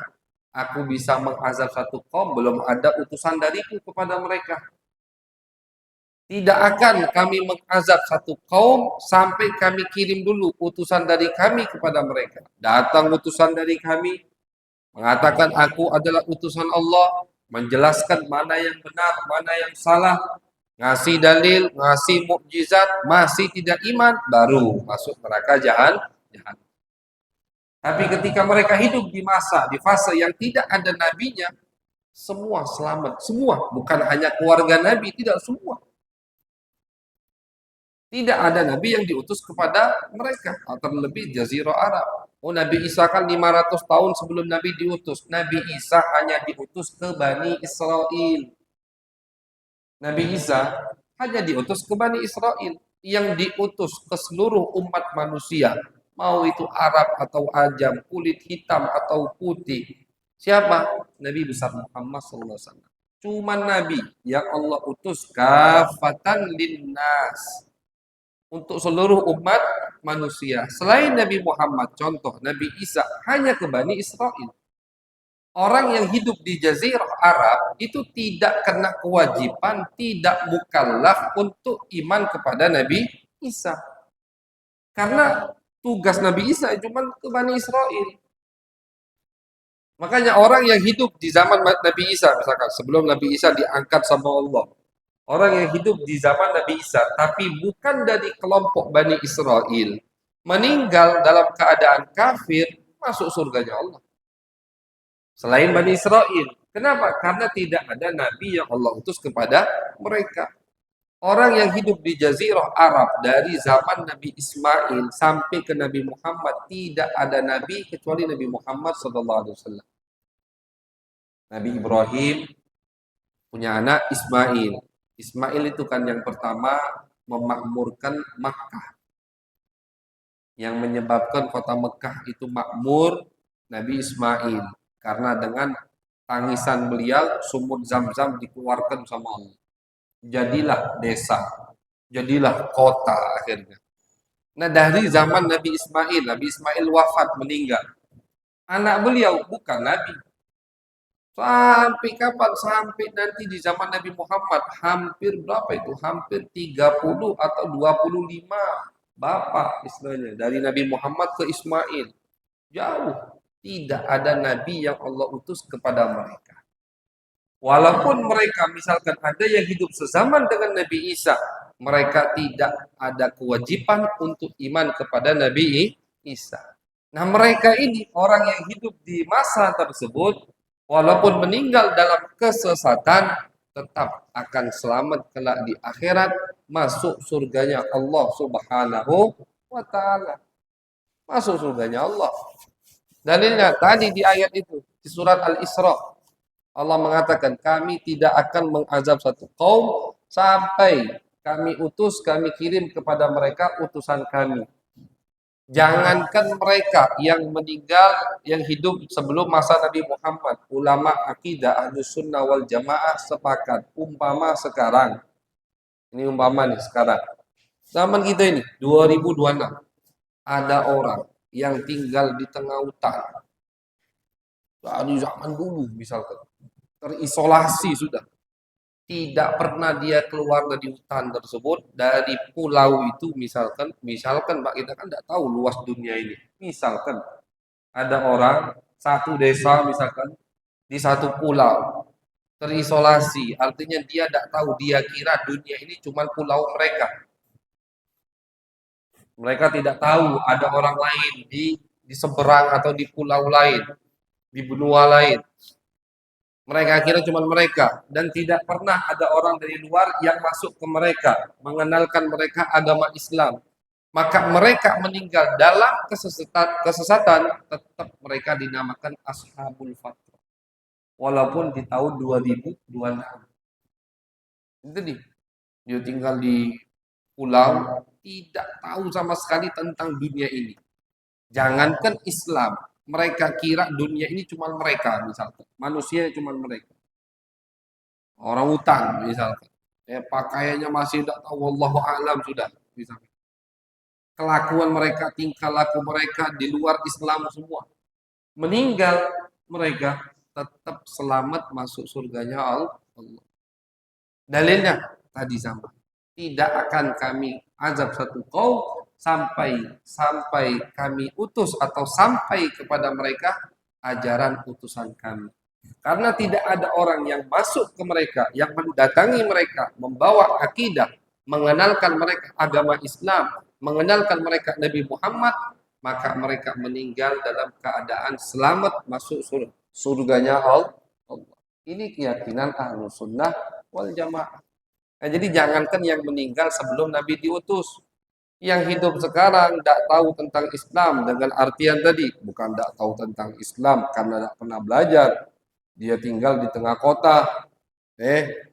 aku bisa mengazab satu kaum belum ada utusan dariku kepada mereka? Tidak akan kami mengazab satu kaum sampai kami kirim dulu utusan dari kami kepada mereka. Datang utusan dari kami, mengatakan aku adalah utusan Allah, menjelaskan mana yang benar, mana yang salah, ngasih dalil, ngasih mukjizat, masih tidak iman, baru masuk neraka jahanam. Tapi ketika mereka hidup di masa, di fase yang tidak ada nabinya, semua selamat, semua, bukan hanya keluarga nabi, tidak semua. Tidak ada nabi yang diutus kepada mereka, terlebih Jazirah Arab. Oh, Nabi Isa kan 500 tahun sebelum Nabi diutus. Nabi Isa hanya diutus ke Bani Israel. Nabi Isa hanya diutus ke Bani Israel. Yang diutus ke seluruh umat manusia. Mau itu Arab atau Ajam, kulit hitam atau putih. Siapa? Nabi besar Muhammad SAW. Cuma Nabi yang Allah utus kafatan linnas, untuk seluruh umat manusia. Selain Nabi Muhammad, contoh Nabi Isa hanya ke Bani Israel. Orang yang hidup di Jazirah Arab itu tidak kena kewajiban, tidak mukallaf untuk iman kepada Nabi Isa. Karena tugas Nabi Isa cuma ke Bani Israel. Makanya orang yang hidup di zaman Nabi Isa, misalkan sebelum Nabi Isa diangkat sama Allah, orang yang hidup di zaman Nabi Isa, tapi bukan dari kelompok Bani Israel, meninggal dalam keadaan kafir, masuk surganya Allah. Selain Bani Israel. Kenapa? Karena tidak ada Nabi yang Allah utus kepada mereka. Orang yang hidup di Jazirah Arab dari zaman Nabi Ismail sampai ke Nabi Muhammad, tidak ada Nabi kecuali Nabi Muhammad SAW. Nabi Ibrahim punya anak Ismail. Ismail itu kan yang pertama memakmurkan Makkah. Yang menyebabkan kota Mekah itu makmur Nabi Ismail. Karena dengan tangisan beliau sumur Zam-Zam dikeluarkan sama Allah. Jadilah desa, jadilah kota akhirnya. Nah dari zaman Nabi Ismail wafat meninggal. Anak beliau bukan Nabi. Sampai kapan? Sampai nanti di zaman Nabi Muhammad. Hampir berapa itu? Hampir 30 atau 25 bapak istilahnya. Dari Nabi Muhammad ke Ismail. Jauh. Tidak ada Nabi yang Allah utus kepada mereka. Walaupun mereka misalkan ada yang hidup sezaman dengan Nabi Isa, mereka tidak ada kewajiban untuk iman kepada Nabi Isa. Nah, mereka ini orang yang hidup di masa tersebut, walaupun meninggal dalam kesesatan, tetap akan selamat kelak di akhirat, masuk surganya Allah Subhanahu wa taala. Masuk surganya Allah. Dalilnya tadi di ayat itu, di surat Al-Isra. Allah mengatakan, kami tidak akan mengazab satu kaum sampai kami utus, kami kirim kepada mereka utusan kami. Jangankan mereka yang meninggal, yang hidup sebelum masa Nabi Muhammad, ulama akidah Ahlus Sunnah wal Jamaah sepakat, umpama sekarang, ini umpama nih sekarang, zaman kita ini 2026, ada orang yang tinggal di tengah hutan dari zaman dulu misalkan, terisolasi sudah, tidak pernah dia keluar dari hutan tersebut, dari pulau itu misalkan Mbak, kita kan tidak tahu luas dunia ini. Misalkan ada orang satu desa misalkan di satu pulau terisolasi, artinya dia tidak tahu, dia kira dunia ini cuma pulau mereka. Mereka tidak tahu ada orang lain di seberang atau di pulau lain, di benua lain. Mereka kira cuma mereka, dan tidak pernah ada orang dari luar yang masuk ke mereka, mengenalkan mereka agama Islam. Maka mereka meninggal dalam kesesatan, tetap mereka dinamakan ashabul fatrah. Walaupun di tahun 2026. Itu dia tinggal di pulau, tidak tahu sama sekali tentang dunia ini. Jangankan Islam, mereka kira dunia ini cuma mereka, misalkan. Manusia cuma mereka. Orang hutan misalkan, pakaiannya masih tidak tahu, wallahu alam sudah misalkan. Kelakuan mereka, tingkah laku mereka di luar Islam semua. Meninggal mereka tetap selamat masuk surganya Allah. Dalilnya tadi sama. Tidak akan kami azab satu kaum sampai kami utus atau sampai kepada mereka ajaran utusan kami. Karena tidak ada orang yang masuk ke mereka, yang mendatangi mereka, membawa akidah, mengenalkan mereka agama Islam, mengenalkan mereka Nabi Muhammad, maka mereka meninggal dalam keadaan selamat masuk surganya Allah. Ini keyakinan Ahlus Sunnah wal Jamaah. Nah, jadi jangankan yang meninggal sebelum Nabi diutus, yang hidup sekarang tidak tahu tentang Islam dengan artian tadi, bukan tidak tahu tentang Islam karena tidak pernah belajar, dia tinggal di tengah kota,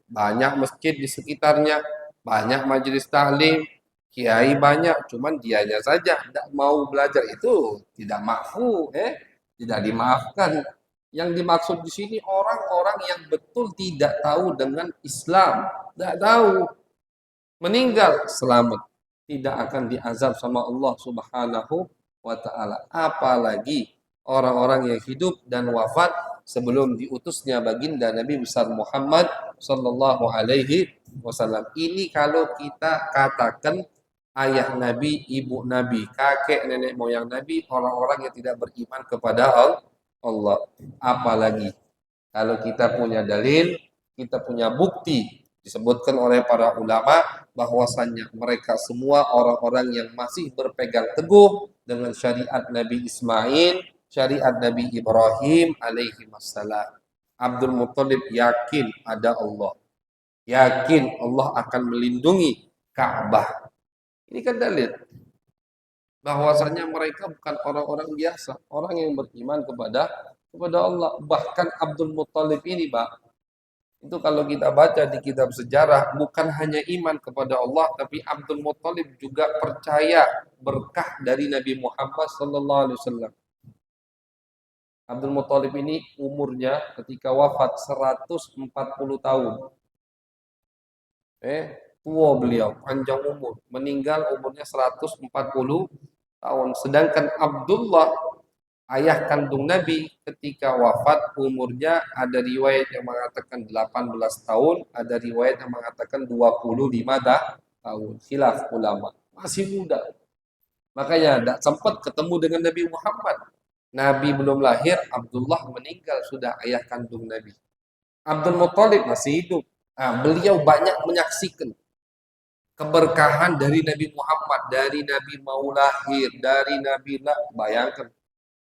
banyak masjid di sekitarnya, banyak majelis taklim, kiai banyak, cuman dianya saja tidak mau belajar, itu tidak maafu, tidak dimaafkan. Yang dimaksud di sini orang-orang yang betul tidak tahu dengan Islam, tidak tahu, meninggal selamat, tidak akan diazab sama Allah Subhanahu wa taala. Apalagi orang-orang yang hidup dan wafat sebelum diutusnya baginda Nabi besar Muhammad sallallahu alaihi wasallam. Ini kalau kita katakan ayah Nabi, ibu Nabi, kakek nenek moyang Nabi, orang-orang yang tidak beriman kepada Allah. Apalagi kalau kita punya dalil, kita punya bukti disebutkan oleh para ulama bahwasannya mereka semua orang-orang yang masih berpegang teguh dengan syariat Nabi Ismail, syariat Nabi Ibrahim alaihi wassalam. Abdul Muthalib yakin ada Allah, yakin Allah akan melindungi Ka'bah. Ini kan dalil bahwasanya mereka bukan orang-orang biasa, orang yang beriman kepada Allah. Bahkan Abdul Muthalib ini, Pak, itu kalau kita baca di kitab sejarah, bukan hanya iman kepada Allah, tapi Abdul Muthalib juga percaya berkah dari Nabi Muhammad sallallahu alaihi wasallam. Abdul Muthalib ini umurnya ketika wafat 140 tahun. Tua beliau, panjang umur, meninggal umurnya 140 tahun. Sedangkan Abdullah, ayah kandung Nabi, ketika wafat umurnya ada riwayat yang mengatakan 18 tahun, ada riwayat yang mengatakan 25 tahun. Khilaf ulama. Masih muda. Makanya tidak sempat ketemu dengan Nabi Muhammad. Nabi belum lahir, Abdullah meninggal sudah ayah kandung Nabi. Abdul Muthalib masih hidup. Nah, beliau banyak menyaksikan keberkahan dari Nabi Muhammad, dari Nabi mau lahir, dari Nabi lah. Bayangkan,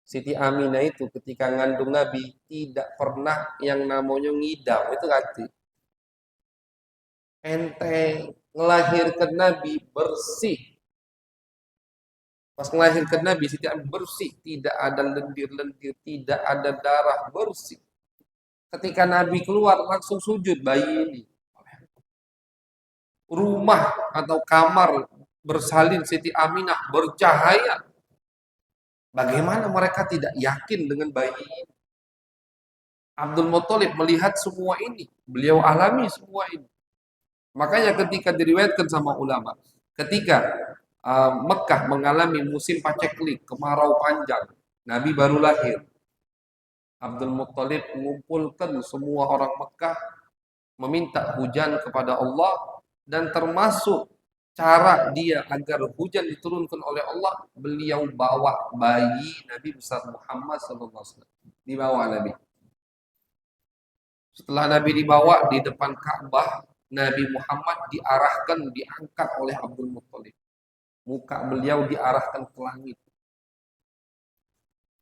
Siti Aminah itu ketika ngandung Nabi tidak pernah yang namanya ngidam, itu ganti. Enteng, ngelahirkan Nabi bersih. Pas melahirkan Nabi, Siti Aminah bersih, tidak ada lendir-lendir, tidak ada darah, bersih. Ketika Nabi keluar langsung sujud bayi ini. Rumah atau kamar bersalin Siti Aminah bercahaya. Bagaimana mereka tidak yakin dengan bayi ini? Abdul Muthalib melihat semua ini. Beliau alami semua ini. Makanya ketika diriwayatkan sama ulama, ketika Mekah mengalami musim paceklik, kemarau panjang, Nabi baru lahir. Abdul Muthalib mengumpulkan semua orang Mekah meminta hujan kepada Allah, dan termasuk cara dia agar hujan diturunkan oleh Allah, beliau bawa bayi Nabi besar Muhammad SAW. Dibawa Nabi. Setelah Nabi dibawa di depan Ka'bah, Nabi Muhammad diarahkan, diangkat oleh Abdul Muthalib. Muka beliau diarahkan ke langit.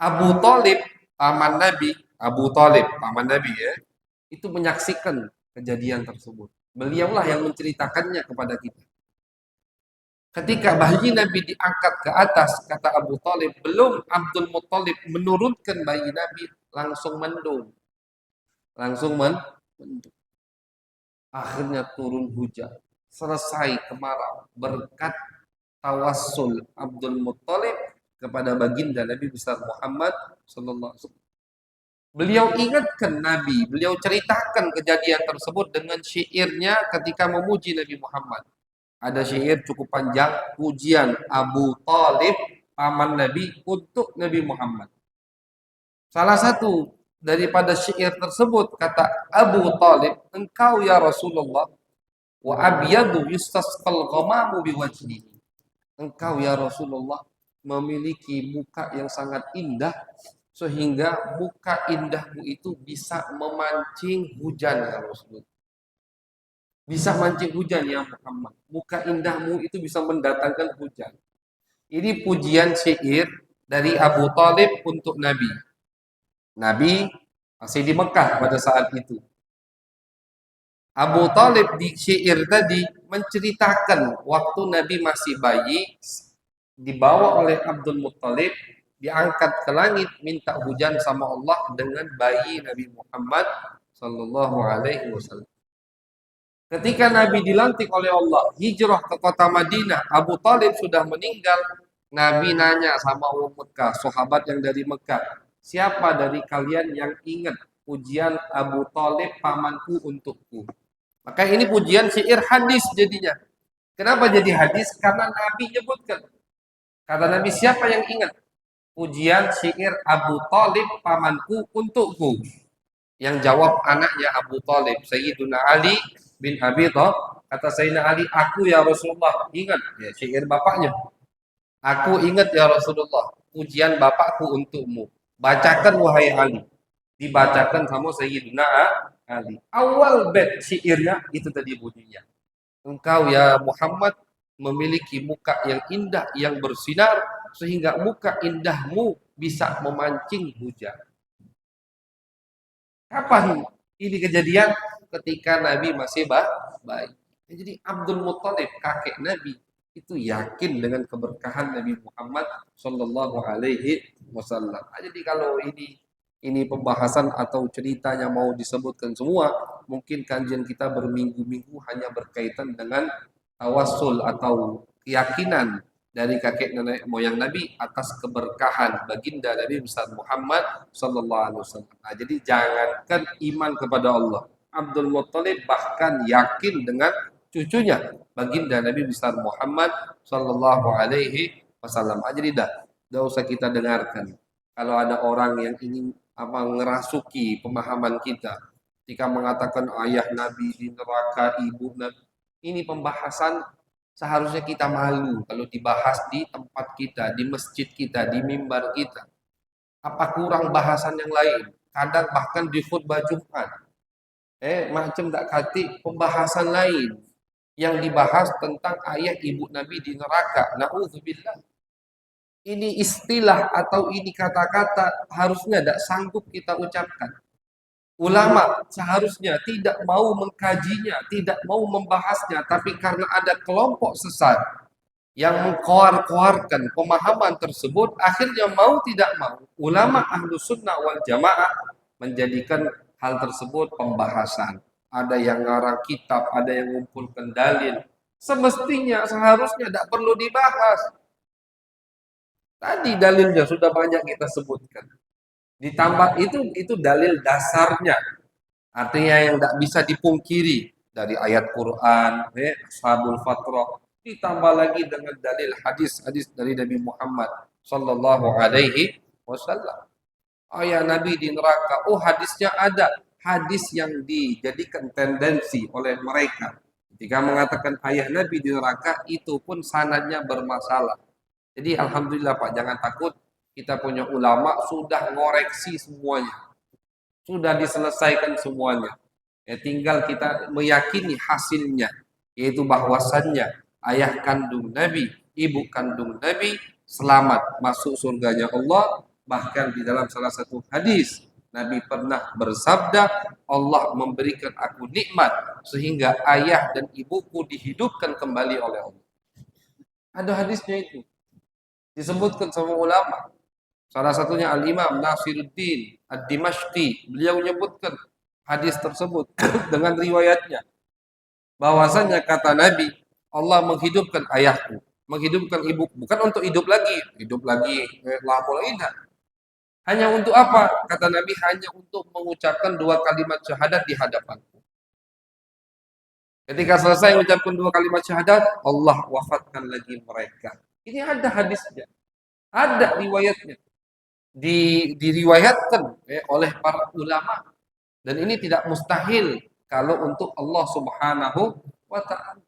Abu Talib, paman Nabi, Abu Talib, paman Nabi ya, itu menyaksikan kejadian tersebut. Beliaulah yang menceritakannya kepada kita. Ketika bayi Nabi diangkat ke atas, kata Abu Talib, belum Abdul Muthalib menurunkan bayi Nabi, langsung mendung. Langsung mendung. Akhirnya turun hujan. Selesai kemarau. Berkat tawassul Abdul Muthalib kepada baginda Nabi besar Muhammad sallallahu alaihi wasallam. Beliau ingatkan Nabi, beliau ceritakan kejadian tersebut dengan syairnya ketika memuji Nabi Muhammad. Ada syair cukup panjang, pujian Abu Talib, paman Nabi, untuk Nabi Muhammad. Salah satu daripada syair tersebut, kata Abu Talib, engkau ya Rasulullah, wa abyadu yustasqal ghamamu biwajhihi. Engkau ya Rasulullah memiliki muka yang sangat indah, sehingga muka indahmu itu bisa memancing hujan ya Rasulullah. Bisa mancing hujan ya Muhammad. Muka indahmu itu bisa mendatangkan hujan. Ini pujian syair dari Abu Talib untuk Nabi. Nabi masih di Mekah pada saat itu. Abu Talib di syair tadi menceritakan waktu Nabi masih bayi, dibawa oleh Abdul Muthalib, diangkat ke langit, minta hujan sama Allah dengan bayi Nabi Muhammad Sallallahu Alaihi Wasallam. Ketika Nabi dilantik oleh Allah, hijrah ke kota Madinah, Abu Talib sudah meninggal. Nabi nanya sama orang Mekah, sahabat yang dari Mekah, siapa dari kalian yang ingat pujian Abu Talib pamanku untukku? Maka ini pujian syair hadis jadinya. Kenapa jadi hadis? Karena Nabi nyebutkan. Kata Nabi, siapa yang ingat pujian syair Abu Talib pamanku untukku? Yang jawab anaknya Abu Talib, Sayyiduna Ali bin Abi Thalib. Kata Sayyidina Ali, aku ya Rasulullah ingat ya syair bapaknya. Aku ingat ya Rasulullah pujian bapakku untukmu. Bacakan wahai Ali. Dibacakan sama Sayyidina Ali. Awal bait syairnya itu tadi bunyinya. Engkau ya Muhammad memiliki muka yang indah, yang bersinar, sehingga muka indahmu bisa memancing hujan. Kapan ini kejadian? Ketika Nabi masih bayi. Jadi Abdul Muthalib, kakek Nabi, itu yakin dengan keberkahan Nabi Muhammad Shallallahu Alaihi Wasallam. Jadi kalau ini pembahasan atau ceritanya mau disebutkan semua, mungkin kajian kita berminggu-minggu hanya berkaitan dengan tawassul atau keyakinan dari kakek nenek moyang Nabi atas keberkahan baginda Nabi besar Muhammad Sallallahu Alaihi Wasallam. Nah, jadi jangankan iman kepada Allah, Abdul Muthalib bahkan yakin dengan cucunya baginda Nabi besar Muhammad Sallallahu Alaihi Wasallam. Jadi dah usah kita dengarkan. Kalau ada orang yang ingin ngerasuki pemahaman kita, ketika mengatakan ayah Nabi di neraka, ibu Nabi, ini pembahasan seharusnya kita malu kalau dibahas di tempat kita, di masjid kita, di mimbar kita. Apa kurang bahasan yang lain? Kadang bahkan di khutbah Jumat. Macam tak kati pembahasan lain yang dibahas tentang ayah ibu Nabi di neraka. Na'udzubillah. Ini istilah atau ini kata-kata harusnya tidak sanggup kita ucapkan. Ulama seharusnya tidak mau mengkajinya, tidak mau membahasnya, tapi karena ada kelompok sesat yang mengkoar-koarkan pemahaman tersebut, akhirnya mau tidak mau, ulama ahlu sunnah wal jamaah menjadikan hal tersebut pembahasan. Ada yang ngarang kitab, ada yang mengumpulkan dalil. Semestinya, seharusnya tidak perlu dibahas. Tadi dalilnya sudah banyak kita sebutkan. Ditambah itu dalil dasarnya. Artinya yang tidak bisa dipungkiri dari ayat Quran, Ashabul Fatrah, ditambah lagi dengan dalil hadis-hadis dari Nabi Muhammad Sallallahu Alaihi Wasallam. Ayah Nabi di neraka, oh hadisnya ada, hadis yang dijadikan tendensi oleh mereka. Ketika mengatakan ayah Nabi di neraka, itu pun sanadnya bermasalah. Jadi alhamdulillah Pak, jangan takut, kita punya ulama sudah ngoreksi semuanya. Sudah diselesaikan semuanya. Tinggal kita meyakini hasilnya, yaitu bahwasannya ayah kandung Nabi, ibu kandung Nabi selamat masuk surganya Allah. Bahkan di dalam salah satu hadis Nabi pernah bersabda, Allah memberikan aku nikmat sehingga ayah dan ibuku dihidupkan kembali oleh Allah. Ada hadisnya itu. Disebutkan sama ulama. Salah satunya Al-Imam Nasiruddin Ad-Dimashqi. Beliau menyebutkan hadis tersebut dengan riwayatnya. Bahwasanya kata Nabi, Allah menghidupkan ayahku, menghidupkan ibuku. Bukan untuk hidup lagi lama tidak. Hanya untuk apa? Kata Nabi, hanya untuk mengucapkan 2 kalimat syahadat di hadapanku. Ketika selesai mengucapkan 2 kalimat syahadat, Allah wafatkan lagi mereka. Ini ada hadisnya. Ada riwayatnya. Diriwayatkan oleh para ulama, dan ini tidak mustahil kalau untuk Allah Subhanahu wa ta'ala.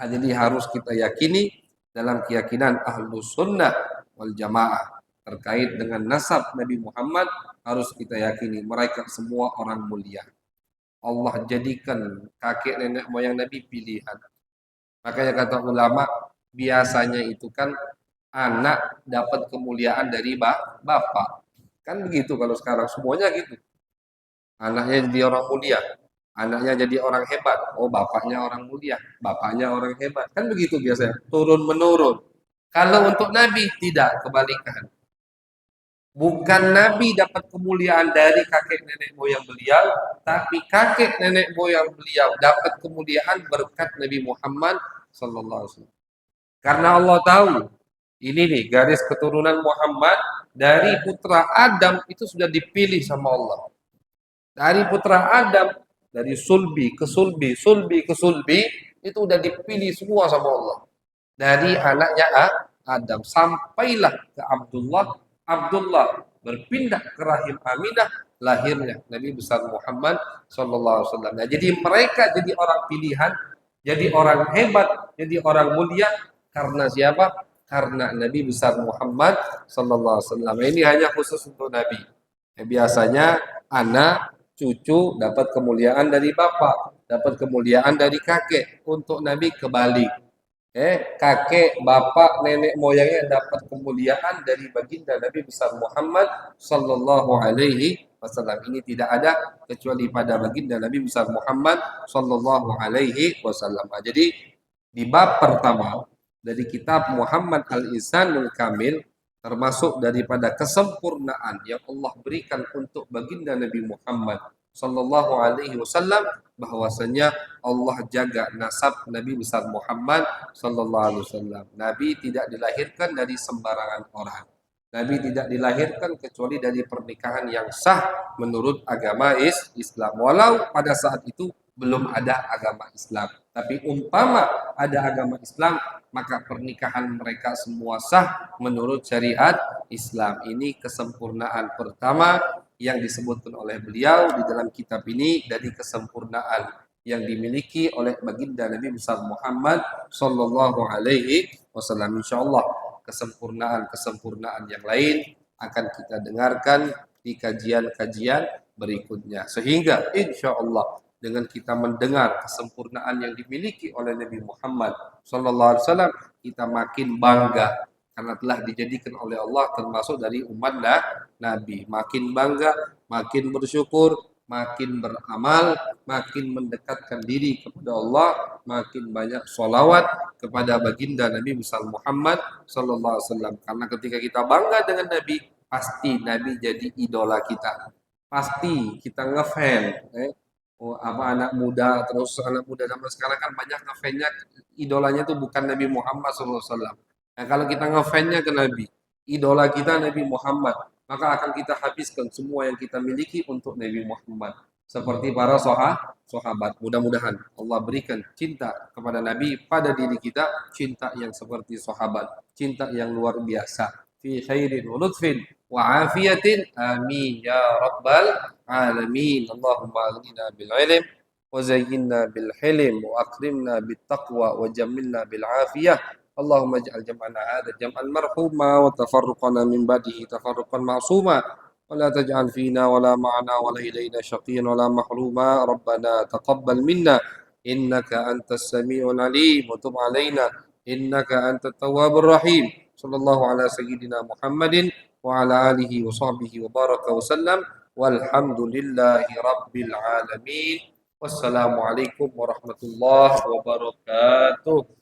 Jadi harus kita yakini dalam keyakinan ahlu sunnah wal jamaah terkait dengan nasab Nabi Muhammad, harus kita yakini mereka semua orang mulia. Allah jadikan kakek nenek moyang Nabi pilihan. Makanya kata ulama, biasanya itu kan anak dapat kemuliaan dari bapak. Kan begitu kalau sekarang semuanya gitu. Anaknya jadi orang mulia, anaknya jadi orang hebat. Oh, bapaknya orang mulia, bapaknya orang hebat. Kan begitu biasanya, turun menurun. Kalau untuk Nabi tidak, kebalikan. Bukan Nabi dapat kemuliaan dari kakek nenek moyang beliau, tapi kakek nenek moyang beliau dapat kemuliaan berkat Nabi Muhammad sallallahu alaihi wasallam. Karena Allah tahu, ini nih garis keturunan Muhammad dari putra Adam itu sudah dipilih sama Allah. Dari putra Adam, dari sulbi ke sulbi, sulbi ke sulbi, itu sudah dipilih semua sama Allah. Dari anaknya Adam sampailah ke Abdullah, Abdullah berpindah ke rahim Aminah, lahirnya Nabi besar Muhammad sallallahu alaihi wasallam. Nah, jadi mereka jadi orang pilihan, jadi orang hebat, jadi orang mulia karena siapa? Karena Nabi besar Muhammad sallallahu alaihi wasallam. Ini hanya khusus untuk Nabi. Biasanya anak, cucu dapat kemuliaan dari bapak, dapat kemuliaan dari kakek. Untuk Nabi kebalik. Kakek, bapak, nenek moyangnya dapat kemuliaan dari baginda Nabi besar Muhammad sallallahu alaihi wasallam. Ini tidak ada kecuali pada baginda Nabi besar Muhammad sallallahu alaihi wasallam. Jadi di bab pertama dari kitab Muhammad Al-Ihsanul Kamil, termasuk daripada kesempurnaan yang Allah berikan untuk baginda Nabi Muhammad sallallahu alaihi wasallam, bahwasanya Allah jaga nasab Nabi besar Muhammad sallallahu alaihi wasallam. Nabi tidak dilahirkan dari sembarangan orang. Nabi tidak dilahirkan kecuali dari pernikahan yang sah menurut agama Islam. Walau pada saat itu belum ada agama Islam. Tapi umpama ada agama Islam, maka pernikahan mereka semua sah menurut syariat Islam. Ini kesempurnaan pertama yang disebutkan oleh beliau di dalam kitab ini, dari kesempurnaan yang dimiliki oleh baginda Nabi besar Muhammad sallallahu alaihi wasallam. Insyaallah kesempurnaan-kesempurnaan yang lain akan kita dengarkan di kajian-kajian berikutnya. Sehingga insyaallah dengan kita mendengar kesempurnaan yang dimiliki oleh Nabi Muhammad sallallahu alaihi wasallam, kita makin bangga karena telah dijadikan oleh Allah termasuk dari umat Nabi. Makin bangga, makin bersyukur, makin beramal, makin mendekatkan diri kepada Allah, makin banyak sholawat kepada baginda Nabi besar Muhammad sallallahu alaihi wasallam. Karena ketika kita bangga dengan Nabi, pasti Nabi jadi idola kita. Pasti kita ngefan. Oh, apa anak muda, terus anak muda zaman sekarang kan banyak ngefannya, idolanya tuh bukan Nabi Muhammad SAW. Nah, kalau kita ngefannya ke Nabi, idola kita Nabi Muhammad, maka akan kita habiskan semua yang kita miliki untuk Nabi Muhammad. Seperti para sahabat. Mudah-mudahan Allah berikan cinta kepada Nabi pada diri kita, cinta yang seperti sahabat, cinta yang luar biasa. Fi khairin wa lutfin wa afiyatin. Amin ya rabbal alamin. Allahumma aghnina bil ilm wa zayyinna bil hilm wa akrimna bit taqwa wa jammilna bil afiyah. اللهم اجعل جمعنا هذا جمعا مرحوما وتفرقنا من بعده تفرقا معصوما ولا تجعل فينا ولا معنا ولا إلينا شقيا ولا محروما. ربنا تقبل منا إنك أنت السميع العليم وتب علينا إنك أنت التواب الرحيم. صلى الله على سيدنا محمد وعلى آله وصحبه وبارك وسلم والحمد لله رب العالمين. والسلام عليكم ورحمة الله وبركاته.